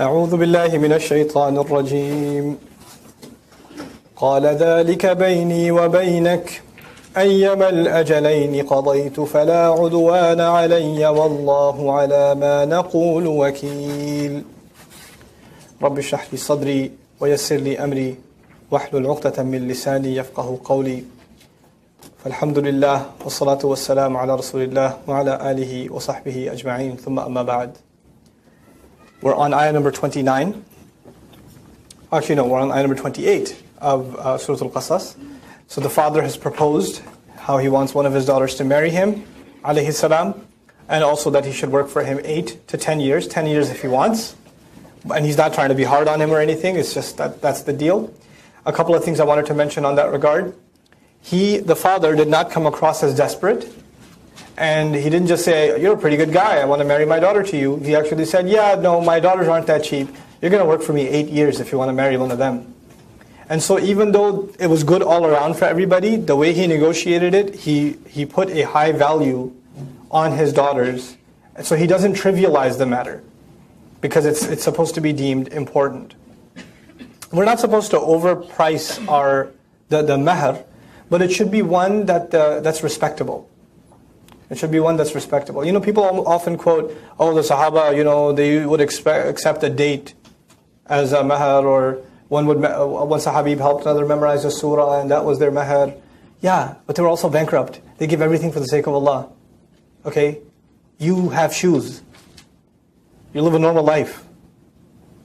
أعوذ بالله من الشيطان الرجيم قال ذلك بيني وبينك أيما الأجلين قضيت فلا عدوان علي والله على ما نقول وكيل رب اشرح لي صدري ويسر لي أمري واحلل عقدة من لساني يفقه قولي فالحمد لله والصلاة والسلام على رسول الله وعلى آله وصحبه أجمعين ثم أما بعد. We're on ayah number 29. Actually, no, we're on ayah number 28 of Surah Al-Qasas. So the father has proposed how he wants one of his daughters to marry him, alayhi salam, and also that he should work for him 8 to 10 years, 10 years if he wants. And he's not trying to be hard on him or anything, it's just that's the deal. A couple of things I wanted to mention on that regard. The father, did not come across as desperate. And he didn't just say, you're a pretty good guy, I want to marry my daughter to you. He actually said, yeah, no, my daughters aren't that cheap. You're going to work for me 8 years if you want to marry one of them. And so even though it was good all around for everybody, the way he negotiated it, he put a high value on his daughters. So he doesn't trivialize the matter, because it's supposed to be deemed important. We're not supposed to overprice the mahr, but it should be one that's respectable. It should be one that's respectable. You know, people often quote, oh, the Sahaba, you know, they would accept a date as a mahr, or one Sahabi helped another memorize a surah and that was their mahr. Yeah, but they were also bankrupt. They give everything for the sake of Allah. Okay? You have shoes. You live a normal life.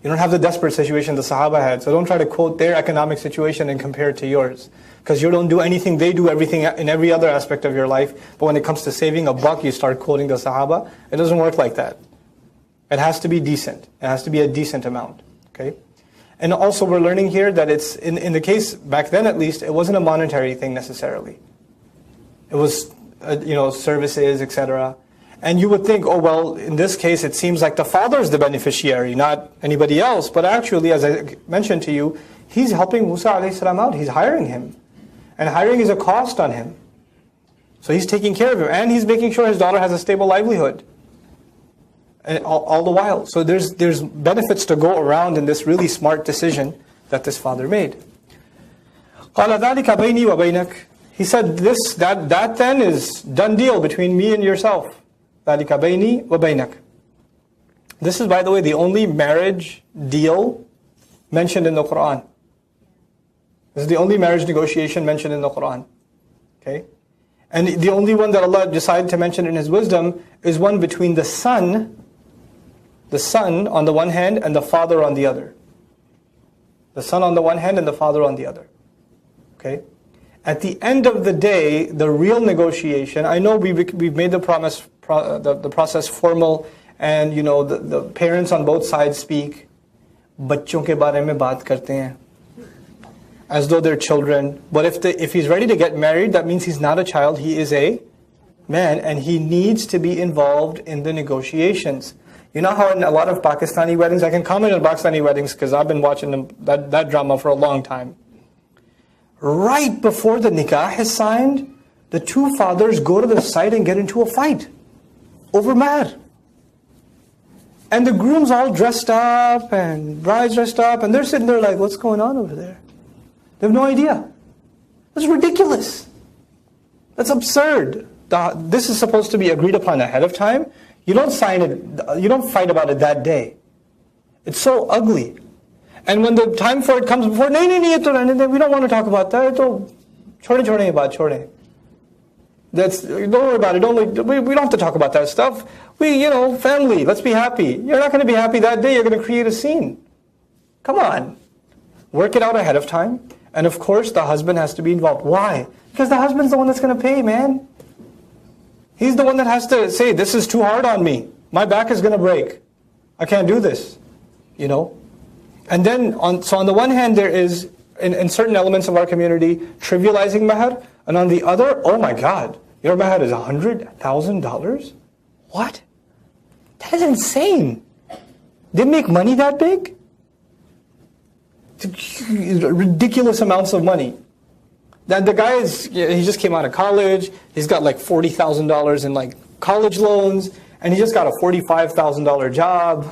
You don't have the desperate situation the Sahaba had. So don't try to quote their economic situation and compare it to yours. Because you don't do anything, they do everything in every other aspect of your life. But when it comes to saving a buck, you start quoting the Sahaba. It doesn't work like that. It has to be decent. It has to be a decent amount. Okay? And also we're learning here that it's, in the case, back then at least, it wasn't a monetary thing necessarily. It was, services, etc. And you would think, oh well, in this case it seems like the father is the beneficiary, not anybody else. But actually, as I mentioned to you, he's helping Musa alayhi salam out. He's hiring him. And hiring is a cost on him. So he's taking care of him. And he's making sure his daughter has a stable livelihood. And all the while. So there's benefits to go around in this really smart decision that this father made. قَالَ ذَلِكَ بَيْنِي وَبَيْنَكَ. He said, that then is done deal between me and yourself. ذَلِكَ بَيْنِي وَبَيْنَكَ. This is, by the way, the only marriage deal mentioned in the Qur'an. This is the only marriage negotiation mentioned in the Qur'an. Okay? And the only one that Allah decided to mention in His wisdom is one between the son on the one hand and the father on the other. The son on the one hand and the father on the other. Okay? At the end of the day, the real negotiation, I know we've made the process formal, and the parents on both sides speak. बच्चों के बारे में बात करते हैं, as though they're children. But if he's ready to get married, that means he's not a child, he is a man, and he needs to be involved in the negotiations. You know how in a lot of Pakistani weddings, I can comment on Pakistani weddings because I've been watching that drama for a long time. Right before the nikah is signed, the two fathers go to the site and get into a fight over mahr. And the groom's all dressed up and bride's dressed up, and they're sitting there like, what's going on over there? They have no idea. That's ridiculous. That's absurd. This is supposed to be agreed upon ahead of time. You don't sign it, you don't fight about it that day. It's so ugly. And when the time for it comes before, we don't want to talk about that. Don't worry about it. We don't have to talk about that stuff. Family, let's be happy. You're not going to be happy that day. You're going to create a scene. Come on. Work it out ahead of time. And of course, the husband has to be involved. Why? Because the husband's the one that's going to pay, man. He's the one that has to say, this is too hard on me. My back is going to break. I can't do this. And then, on the one hand, there is, in certain elements of our community, trivializing mahr. And on the other, oh my God, your mahr is $100,000? What? That is insane. They make money that big? Ridiculous amounts of money. That the guy he just came out of college. He's got like $40,000 in like college loans, and he just got a $45,000 job.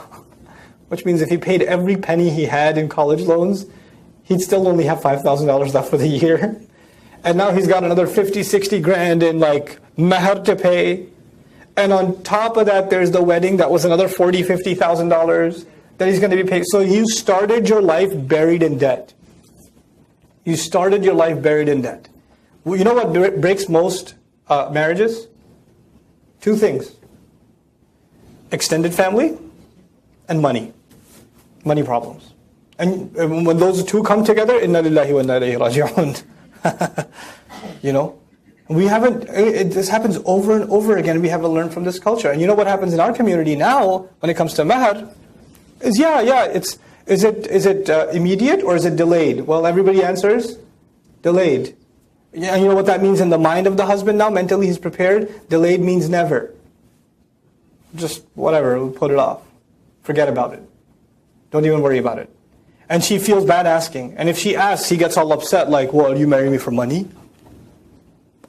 which means if he paid every penny he had in college loans, he'd still only have $5,000 left for the year. And now he's got another 50, 60 grand in like mahr to pay. And on top of that, there's the wedding that was another $40,000, $50,000 that he's going to be paid. So you started your life buried in debt. You started your life buried in debt. Well, you know what breaks most marriages? Two things. Extended family and money. Money problems. And when those two come together, inna lillahi wa inna ilayhi raji'un. You know? This happens over and over again. We have to learn from this culture. And you know what happens in our community now when it comes to mahr? Is is it immediate or is it delayed? Well, everybody answers delayed. Yeah, you know what that means in the mind of the husband now? Mentally he's prepared. Delayed means never. Just whatever, we'll put it off. Forget about it. Don't even worry about it. And she feels bad asking. And if she asks, he gets all upset like, well, you marry me for money?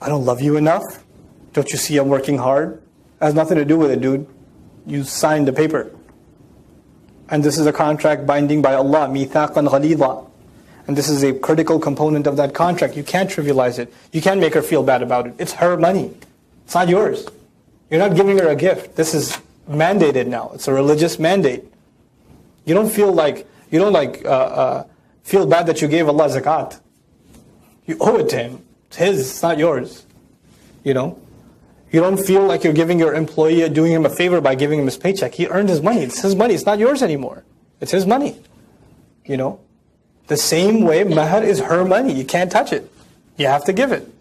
I don't love you enough? Don't you see I'm working hard? It has nothing to do with it, dude. You signed the paper. And this is a contract binding by Allah, mithaqan ghalidha. And this is a critical component of that contract. You can't trivialize it. You can't make her feel bad about it. It's her money. It's not yours. You're not giving her a gift. This is mandated now. It's a religious mandate. You don't feel feel bad that you gave Allah zakat. You owe it to Him. It's His, it's not yours. You know? You don't feel like you're giving your employee, doing him a favor by giving him his paycheck. He earned his money. It's his money. It's not yours anymore. It's his money. You know? The same way, mahr is her money. You can't touch it. You have to give it.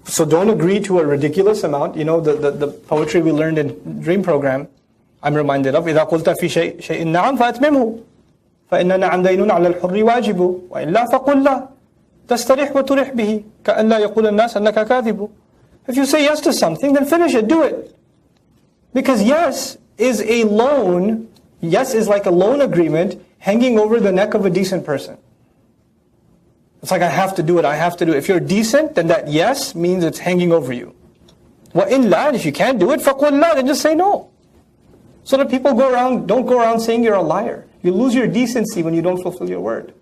So don't agree to a ridiculous amount. You know, the poetry we learned in Dream Program, I'm reminded of, إِذَا قُلْتَ فِي شَيْءٍ نَعَمْ فَأَتْمِمْهُ فَإِنَّ نَعَمْ دَيْنٌ عَلَى الْحُرِّ وَاجِبُ وَإِلَّا فَقُلْ لَا تَسْتَرِحْ وَتُرِحْ بِهِ كَأَنْ لَا يَقُولَ النَّاسَ أَنَّكَ كَاذِبُ. If you say yes to something, then finish it, do it. Because yes is a loan, yes is like a loan agreement hanging over the neck of a decent person. It's like, I have to do it, I have to do it. If you're decent, then that yes means it's hanging over you. وَإِلَّا, if you can't do it, فَقُلْ لَا, then just say no. So that people don't go around saying you're a liar. You lose your decency when you don't fulfill your word.